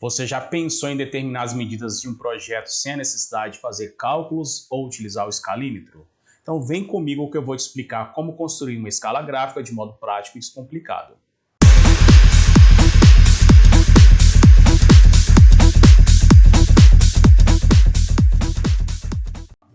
Você já pensou em determinar as medidas de um projeto sem a necessidade de fazer cálculos ou utilizar o escalímetro? Então vem comigo que eu vou te explicar como construir uma escala gráfica de modo prático e descomplicado.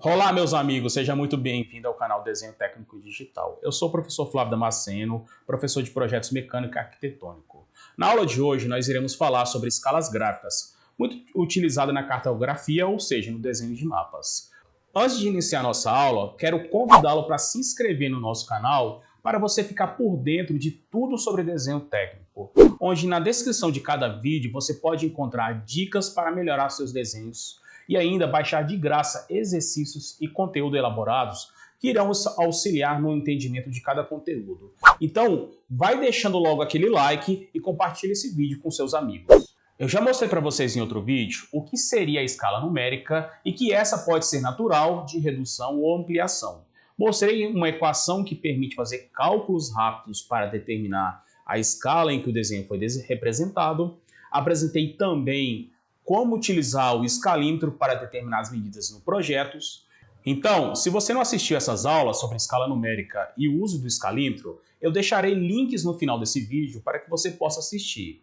Olá, meus amigos, seja muito bem-vindo ao canal Desenho Técnico Digital. Eu sou o professor Flávio Damasceno, professor de projetos mecânico e arquitetônico. Na aula de hoje, nós iremos falar sobre escalas gráficas, muito utilizada na cartografia, ou seja, no desenho de mapas. Antes de iniciar nossa aula, quero convidá-lo para se inscrever no nosso canal para você ficar por dentro de tudo sobre desenho técnico, onde na descrição de cada vídeo você pode encontrar dicas para melhorar seus desenhos e ainda baixar de graça exercícios e conteúdo elaborados que irão auxiliar no entendimento de cada conteúdo. Então, vai deixando logo aquele like e compartilhe esse vídeo com seus amigos. Eu já mostrei para vocês em outro vídeo o que seria a escala numérica e que essa pode ser natural, de redução ou ampliação. Mostrei uma equação que permite fazer cálculos rápidos para determinar a escala em que o desenho foi representado. Apresentei também como utilizar o escalímetro para determinar as medidas no projetos. Então, se você não assistiu essas aulas sobre escala numérica e o uso do escalímetro, eu deixarei links no final desse vídeo para que você possa assistir.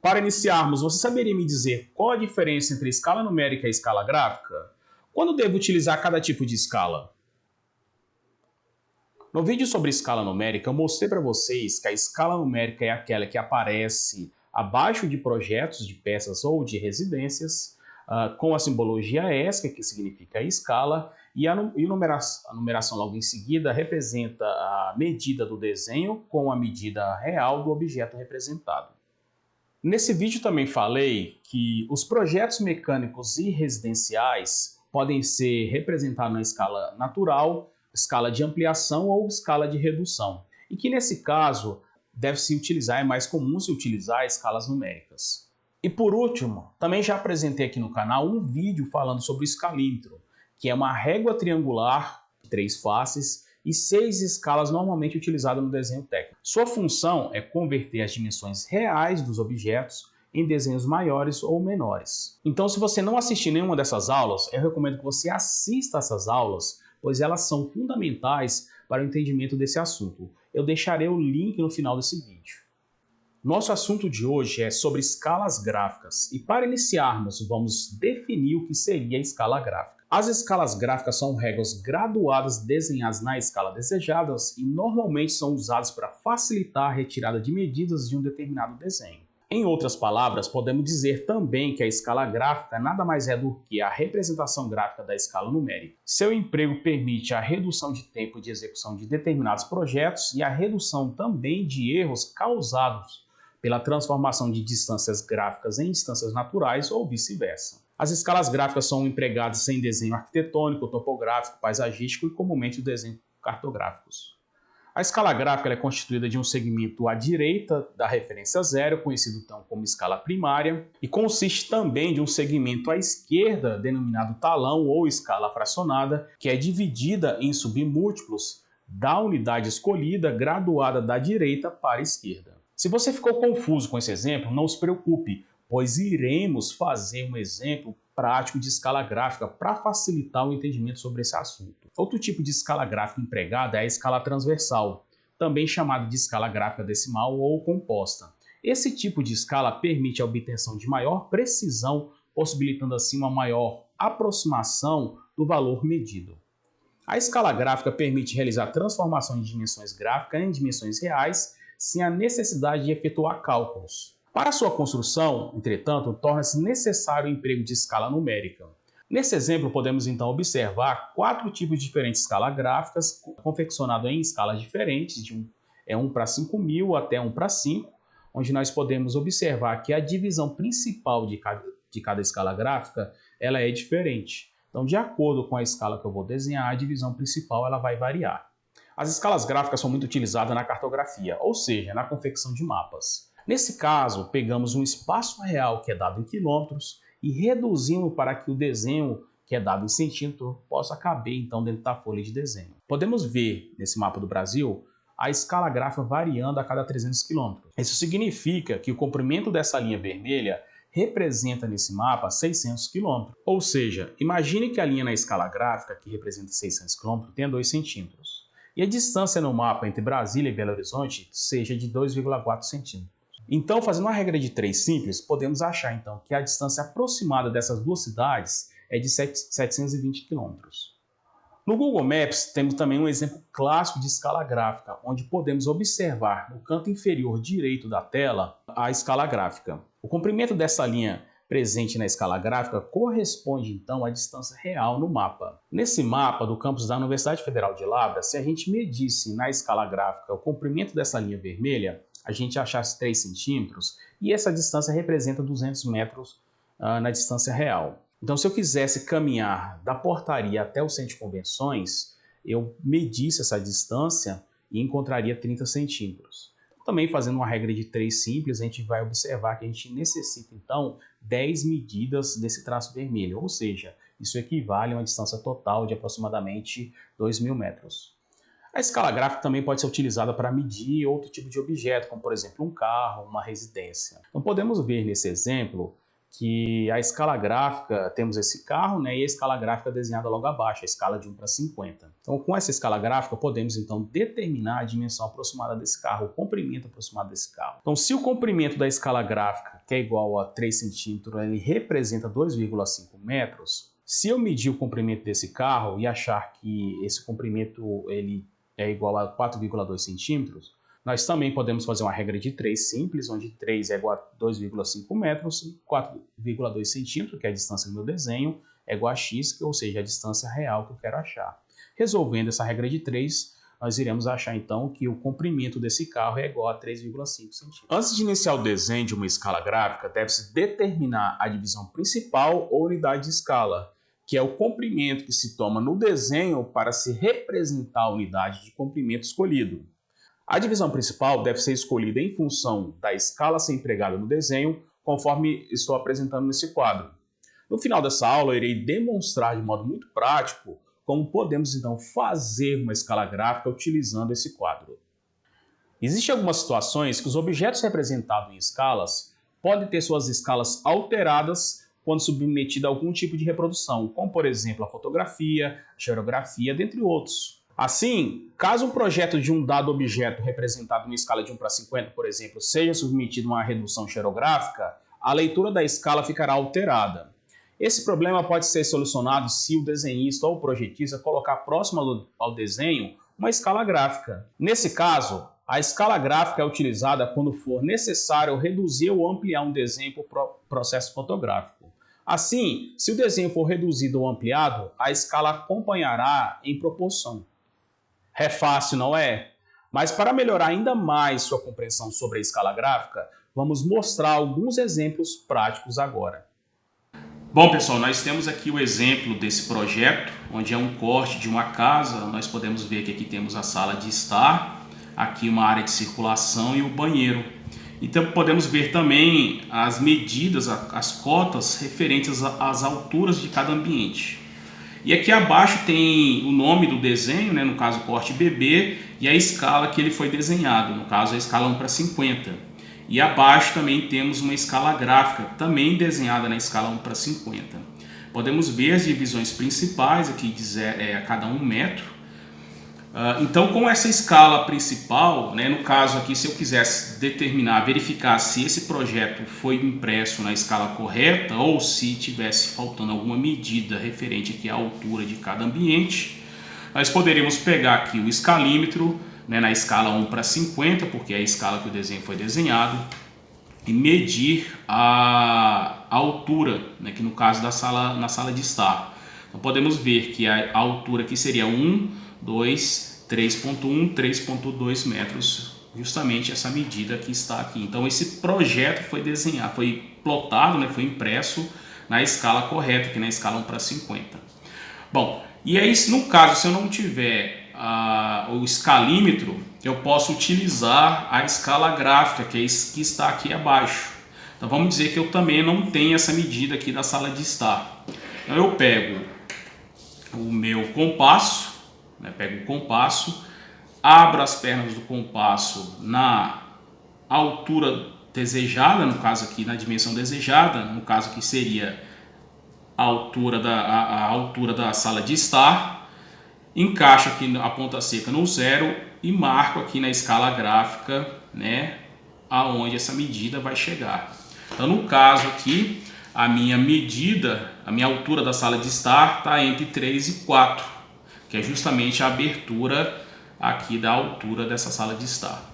Para iniciarmos, você saberia me dizer qual a diferença entre escala numérica e escala gráfica? Quando devo utilizar cada tipo de escala? No vídeo sobre escala numérica, eu mostrei para vocês que a escala numérica é aquela que aparece abaixo de projetos de peças ou de residências, com a simbologia ESC, que significa a escala, e a numeração logo em seguida representa a medida do desenho com a medida real do objeto representado. Nesse vídeo também falei que os projetos mecânicos e residenciais podem ser representados na escala natural, escala de ampliação ou escala de redução, e que nesse caso deve-se utilizar, é mais comum se utilizar escalas numéricas. E por último, também já apresentei aqui no canal um vídeo falando sobre o escalímetro, que é uma régua triangular de 3 faces e 6 escalas normalmente utilizadas no desenho técnico. Sua função é converter as dimensões reais dos objetos em desenhos maiores ou menores. Então, se você não assistir nenhuma dessas aulas, eu recomendo que você assista essas aulas, pois elas são fundamentais para o entendimento desse assunto. Eu deixarei o link no final desse vídeo. Nosso assunto de hoje é sobre escalas gráficas e para iniciarmos vamos definir o que seria a escala gráfica. As escalas gráficas são réguas graduadas desenhadas na escala desejada e normalmente são usadas para facilitar a retirada de medidas de um determinado desenho. Em outras palavras, podemos dizer também que a escala gráfica nada mais é do que a representação gráfica da escala numérica. Seu emprego permite a redução de tempo de execução de determinados projetos e a redução também de erros causados pela transformação de distâncias gráficas em distâncias naturais ou vice-versa. As escalas gráficas são empregadas em desenho arquitetônico, topográfico, paisagístico e comumente o desenho cartográficos. A escala gráfica é constituída de um segmento à direita da referência zero, conhecido então como escala primária, e consiste também de um segmento à esquerda, denominado talão ou escala fracionada, que é dividida em submúltiplos da unidade escolhida, graduada da direita para a esquerda. Se você ficou confuso com esse exemplo, não se preocupe, pois iremos fazer um exemplo prático de escala gráfica para facilitar o entendimento sobre esse assunto. Outro tipo de escala gráfica empregada é a escala transversal, também chamada de escala gráfica decimal ou composta. Esse tipo de escala permite a obtenção de maior precisão, possibilitando assim uma maior aproximação do valor medido. A escala gráfica permite realizar transformações de dimensões gráficas em dimensões reais, sem a necessidade de efetuar cálculos. Para sua construção, entretanto, torna-se necessário o emprego de escala numérica. Nesse exemplo, podemos então observar 4 tipos diferentes de escalas gráficas, confeccionados em escalas diferentes, de 1 para 5.000 até 1 para 5, onde nós podemos observar que a divisão principal de cada escala gráfica ela é diferente. Então, de acordo com a escala que eu vou desenhar, a divisão principal ela vai variar. As escalas gráficas são muito utilizadas na cartografia, ou seja, na confecção de mapas. Nesse caso, pegamos um espaço real que é dado em quilômetros e reduzimos para que o desenho que é dado em centímetro possa caber então dentro da folha de desenho. Podemos ver nesse mapa do Brasil a escala gráfica variando a cada 300 km. Isso significa que o comprimento dessa linha vermelha representa nesse mapa 600 km. Ou seja, imagine que a linha na escala gráfica, que representa 600 km, tenha 2 centímetros. E a distância no mapa entre Brasília e Belo Horizonte seja de 2,4 centímetros. Então, fazendo uma regra de 3 simples, podemos achar então que a distância aproximada dessas duas cidades é de 720 km. No Google Maps, temos também um exemplo clássico de escala gráfica, onde podemos observar no canto inferior direito da tela a escala gráfica. O comprimento dessa linha presente na escala gráfica corresponde então à distância real no mapa. Nesse mapa do campus da Universidade Federal de Lavras, se a gente medisse na escala gráfica o comprimento dessa linha vermelha, a gente achasse 3 centímetros e essa distância representa 200 metros na distância real. Então, se eu quisesse caminhar da portaria até o centro de convenções, eu medisse essa distância e encontraria 30 centímetros. Também fazendo uma regra de 3 simples, a gente vai observar que a gente necessita, então, 10 medidas desse traço vermelho, ou seja, isso equivale a uma distância total de aproximadamente 2.000 metros. A escala gráfica também pode ser utilizada para medir outro tipo de objeto, como, por exemplo, um carro, uma residência. Então, podemos ver nesse exemplo que a escala gráfica, temos esse carro, né, e a escala gráfica desenhada logo abaixo, a escala de 1 para 50. Então, com essa escala gráfica, podemos então determinar a dimensão aproximada desse carro, o comprimento aproximado desse carro. Então, se o comprimento da escala gráfica, que é igual a 3 centímetros, ele representa 2,5 metros, se eu medir o comprimento desse carro e achar que esse comprimento ele é igual a 4,2 centímetros, nós também podemos fazer uma regra de 3 simples, onde 3 é igual a 2,5 metros e 4,2 centímetros, que é a distância do meu desenho, é igual a x, ou seja, a distância real que eu quero achar. Resolvendo essa regra de 3, nós iremos achar então que o comprimento desse carro é igual a 3,5 centímetros. Antes de iniciar o desenho de uma escala gráfica, deve-se determinar a divisão principal ou unidade de escala, que é o comprimento que se toma no desenho para se representar a unidade de comprimento escolhido. A divisão principal deve ser escolhida em função da escala a ser empregada no desenho, conforme estou apresentando nesse quadro. No final dessa aula, eu irei demonstrar de modo muito prático como podemos então fazer uma escala gráfica utilizando esse quadro. Existem algumas situações que os objetos representados em escalas podem ter suas escalas alteradas quando submetido a algum tipo de reprodução, como por exemplo a fotografia, a xerografia, dentre outros. Assim, caso um projeto de um dado objeto representado em escala de 1 para 50, por exemplo, seja submetido a uma redução xerográfica, a leitura da escala ficará alterada. Esse problema pode ser solucionado se o desenhista ou o projetista colocar próximo ao desenho uma escala gráfica. Nesse caso, a escala gráfica é utilizada quando for necessário reduzir ou ampliar um desenho por processo fotográfico. Assim, se o desenho for reduzido ou ampliado, a escala acompanhará em proporção. É fácil, não é? Mas para melhorar ainda mais sua compreensão sobre a escala gráfica, vamos mostrar alguns exemplos práticos agora. Bom, pessoal, nós temos aqui o exemplo desse projeto, onde é um corte de uma casa. Nós podemos ver que aqui temos a sala de estar, aqui uma área de circulação e o banheiro. Então podemos ver também as medidas, as cotas referentes às alturas de cada ambiente. E aqui abaixo tem o nome do desenho, né, no caso corte BB, e a escala que ele foi desenhado, no caso a escala 1 para 50. E abaixo também temos uma escala gráfica, também desenhada na escala 1 para 50. Podemos ver as divisões principais, aqui diz a cada 1 metro. Então, com essa escala principal, né, no caso aqui, se eu quisesse determinar, verificar se esse projeto foi impresso na escala correta ou se tivesse faltando alguma medida referente aqui à altura de cada ambiente, nós poderíamos pegar aqui o escalímetro, né, na escala 1 para 50, porque é a escala que o desenho foi desenhado, e medir a altura, né, que no caso na sala de estar. Então podemos ver que a altura aqui seria 1, 2, 3.1, 3.2 metros, justamente essa medida que está aqui. Então esse projeto foi desenhado, foi plotado, né, foi impresso na escala correta, que é na escala 1 para 50. Bom, e aí no caso, se eu não tiver o escalímetro, eu posso utilizar a escala gráfica, que está aqui abaixo. Então vamos dizer que eu também não tenho essa medida aqui da sala de estar. Então eu pego o meu compasso, né, pego o compasso, abro as pernas do compasso na altura desejada, no caso aqui na dimensão desejada, no caso aqui seria a altura da sala de estar, encaixo aqui a ponta seca no zero e marco aqui na escala gráfica, né, aonde essa medida vai chegar. Então no caso aqui, a minha medida, a minha altura da sala de estar está entre 3 e 4, que é justamente a abertura aqui da altura dessa sala de estar.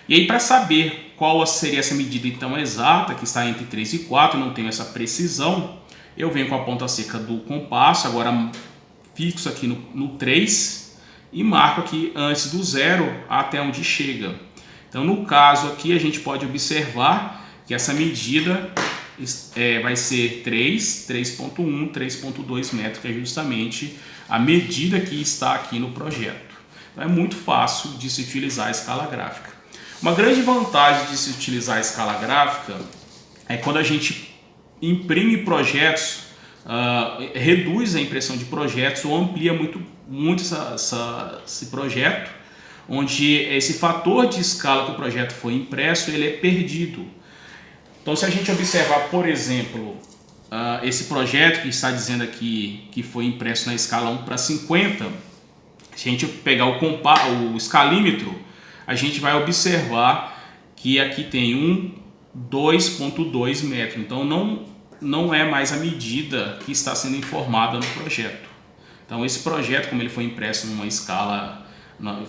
E aí, para saber qual seria essa medida então exata, que está entre 3 e 4, não tenho essa precisão, eu venho com a ponta seca do compasso, agora fixo aqui no 3 e marco aqui antes do zero até onde chega. Então no caso aqui a gente pode observar que essa medida vai ser 3.1, 3.2 metros, que é justamente a medida que está aqui no projeto. Então é muito fácil de se utilizar a escala gráfica. Uma grande vantagem de se utilizar a escala gráfica é quando a gente imprime projetos, reduz a impressão de projetos ou amplia muito esse projeto, onde esse fator de escala que o projeto foi impresso, ele é perdido. Então, se a gente observar, por exemplo, esse projeto que está dizendo aqui que foi impresso na escala 1:50, se a gente pegar o escalímetro, a gente vai observar que aqui tem 2.2 metros. Então, não é mais a medida que está sendo informada no projeto. Então, esse projeto, como ele foi impresso numa escala,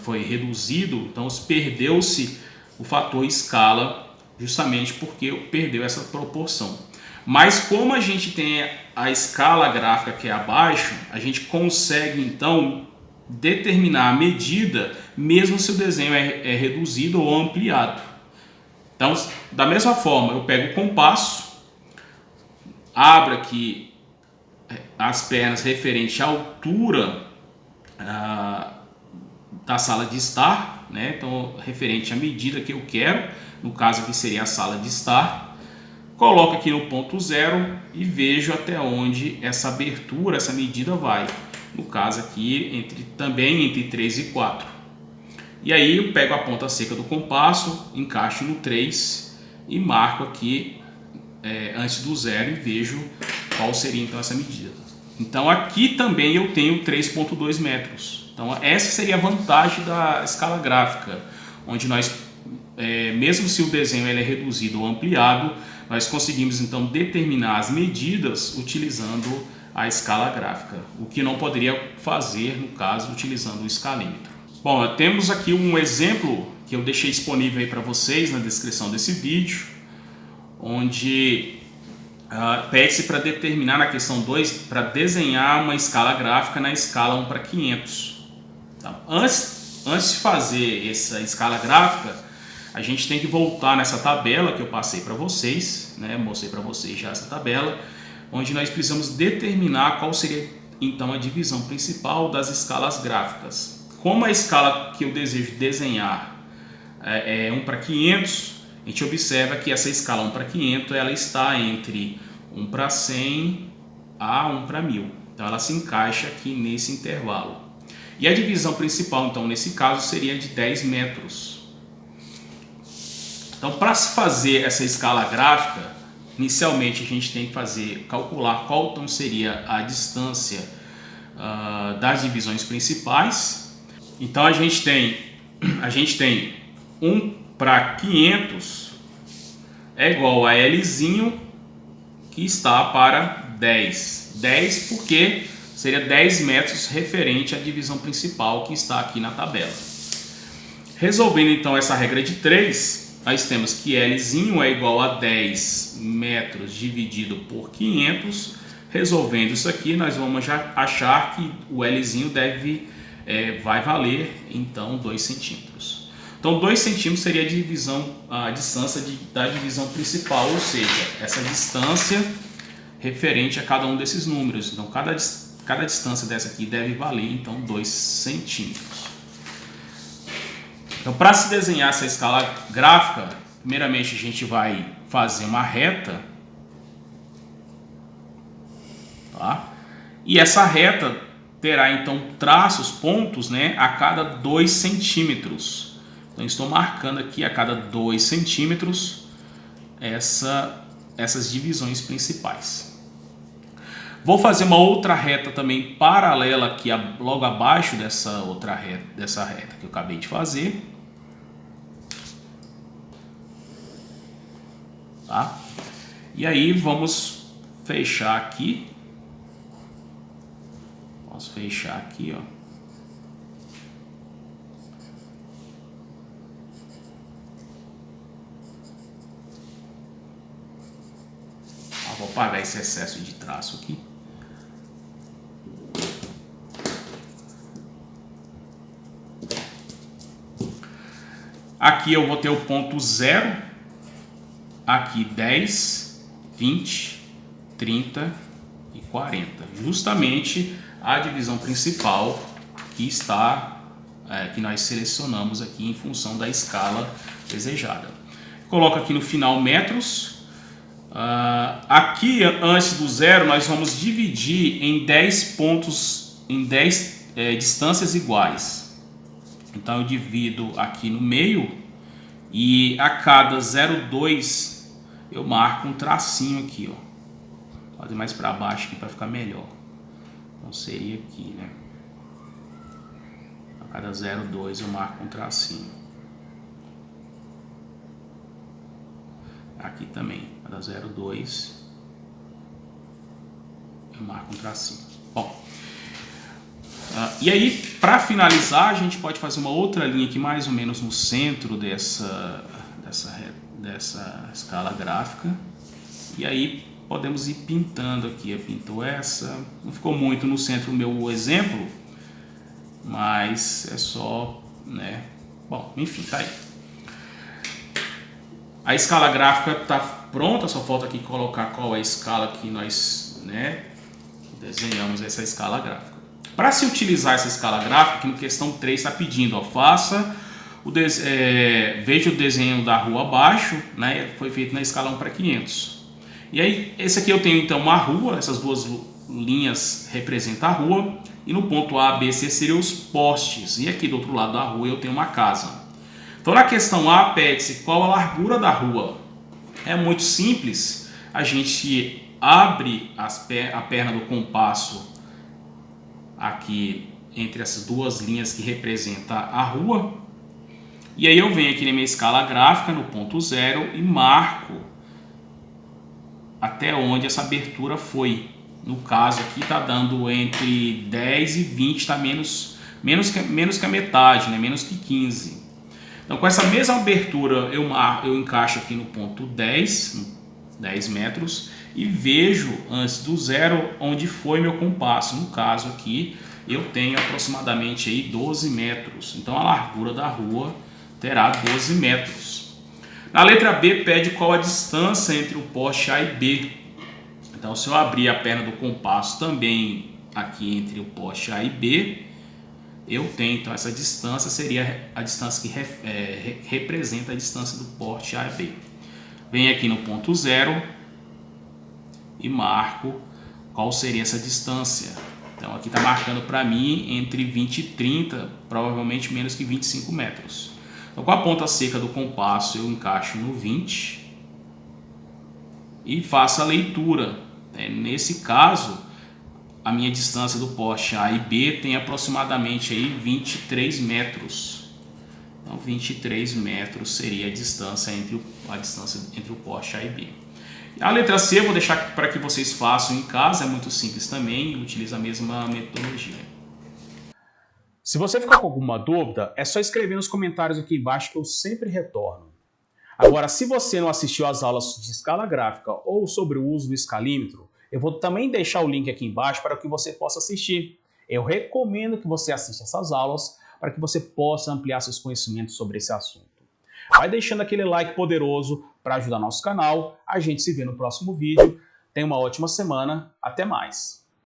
foi reduzido, então perdeu-se o fator escala, justamente porque perdeu essa proporção. Mas como a gente tem a escala gráfica que é abaixo, a gente consegue então determinar a medida, mesmo se o desenho é reduzido ou ampliado. Então, da mesma forma, eu pego o compasso, abro aqui as pernas referente à altura da sala de estar, né? Então, referente à medida que eu quero, no caso aqui seria a sala de estar, coloco aqui no ponto zero e vejo até onde essa abertura, essa medida vai. No caso aqui, também entre 3 e 4. E aí eu pego a ponta seca do compasso, encaixo no 3 e marco aqui antes do zero e vejo qual seria então essa medida. Então aqui também eu tenho 3.2 metros. Então essa seria a vantagem da escala gráfica, onde nós, mesmo se o desenho ele é reduzido ou ampliado, nós conseguimos então determinar as medidas utilizando a escala gráfica, o que não poderia fazer no caso utilizando o escalímetro. Bom, temos aqui um exemplo que eu deixei disponível aí para vocês na descrição desse vídeo, onde pede-se para determinar na questão 2, para desenhar uma escala gráfica na escala 1:500. Então, antes de fazer essa escala gráfica, a gente tem que voltar nessa tabela que eu passei para vocês, né? Mostrei para vocês já essa tabela, onde nós precisamos determinar qual seria então a divisão principal das escalas gráficas. Como a escala que eu desejo desenhar é 1:500, a gente observa que essa escala 1:500 ela está entre 1:100 a 1:1000. Então ela se encaixa aqui nesse intervalo. E a divisão principal, então, nesse caso, seria de 10 metros. Então, para se fazer essa escala gráfica, inicialmente a gente tem que calcular qual então seria a distância das divisões principais. Então a gente tem 1:500 é igual a Lzinho, que está para 10. 10 porque seria 10 metros referente à divisão principal que está aqui na tabela. Resolvendo então essa regra de 3, nós temos que Lzinho é igual a 10 metros dividido por 500. Resolvendo isso aqui, nós vamos já achar que o Lzinho vai valer então 2 centímetros. Então 2 centímetros seria a distância da divisão principal, ou seja, essa distância referente a cada um desses números. Então cada distância dessa aqui deve valer então 2 centímetros. Então, para se desenhar essa escala gráfica, primeiramente a gente vai fazer uma reta, tá? E essa reta terá então traços, pontos, né, a cada 2 centímetros. Então estou marcando aqui a cada 2 centímetros essas divisões principais. Vou fazer uma outra reta também paralela aqui logo abaixo dessa outra reta, dessa reta que eu acabei de fazer. Tá? E aí vamos fechar aqui. Vamos fechar aqui, ó. Vou apagar esse excesso de traço aqui. Aqui eu vou ter o ponto 0, aqui 10, 20, 30 e 40. Justamente a divisão principal que está, que nós selecionamos aqui em função da escala desejada. Coloco aqui no final metros. Aqui antes do 0 nós vamos dividir em 10 pontos, em 10 distâncias iguais. Então eu divido aqui no meio e a cada 0,2 eu marco um tracinho aqui, ó. Vou fazer mais para baixo aqui para ficar melhor. Então seria aqui, né? A cada 0,2 eu marco um tracinho. Aqui também, a cada 0,2 eu marco um tracinho. Bom, e aí, para finalizar, a gente pode fazer uma outra linha aqui mais ou menos no centro dessa escala gráfica. E aí podemos ir pintando aqui. Pintou essa, não ficou muito no centro o meu exemplo, mas é só, né? Bom, enfim, tá aí. A escala gráfica está pronta, só falta aqui colocar qual é a escala que nós, né, desenhamos essa escala gráfica. Para se utilizar essa escala gráfica, aqui no questão 3 está pedindo, ó, veja o desenho da rua abaixo, né, foi feito na escala 1:500. E aí, esse aqui eu tenho então uma rua, essas duas linhas representam a rua, e no ponto A, B, C seriam os postes, e aqui do outro lado da rua eu tenho uma casa. Então na questão A, pede-se qual a largura da rua. É muito simples, a gente abre a perna do compasso aqui entre essas duas linhas que representam a rua, e aí eu venho aqui na minha escala gráfica no ponto 0 e marco até onde essa abertura foi. No caso aqui está dando entre 10 e 20, está menos que a metade, né? Menos que 15. Então com essa mesma abertura eu encaixo aqui no ponto 10 metros, e vejo antes do 0 onde foi meu compasso. No caso aqui eu tenho aproximadamente aí 12 metros. Então a largura da rua terá 12 metros. Na letra B pede qual a distância entre o poste A e B. Então se eu abrir a perna do compasso também aqui entre o poste A e B, eu tenho então essa distância, seria a distância que representa a distância do poste A e B. Venho aqui no ponto 0 e marco qual seria essa distância. Então aqui está marcando para mim entre 20 e 30, provavelmente menos que 25 metros. Então com a ponta seca do compasso eu encaixo no 20 e faço a leitura. Nesse caso, a minha distância do poste A e B tem aproximadamente aí 23 metros. Então 23 metros seria a distância entre o poste A e B. A letra C eu vou deixar para que vocês façam em casa, é muito simples também, utiliza a mesma metodologia. Se você ficou com alguma dúvida, é só escrever nos comentários aqui embaixo que eu sempre retorno. Agora, se você não assistiu às aulas de escala gráfica ou sobre o uso do escalímetro, eu vou também deixar o link aqui embaixo para que você possa assistir. Eu recomendo que você assista essas aulas para que você possa ampliar seus conhecimentos sobre esse assunto. Vai deixando aquele like poderoso para ajudar nosso canal. A gente se vê no próximo vídeo. Tenha uma ótima semana. Até mais.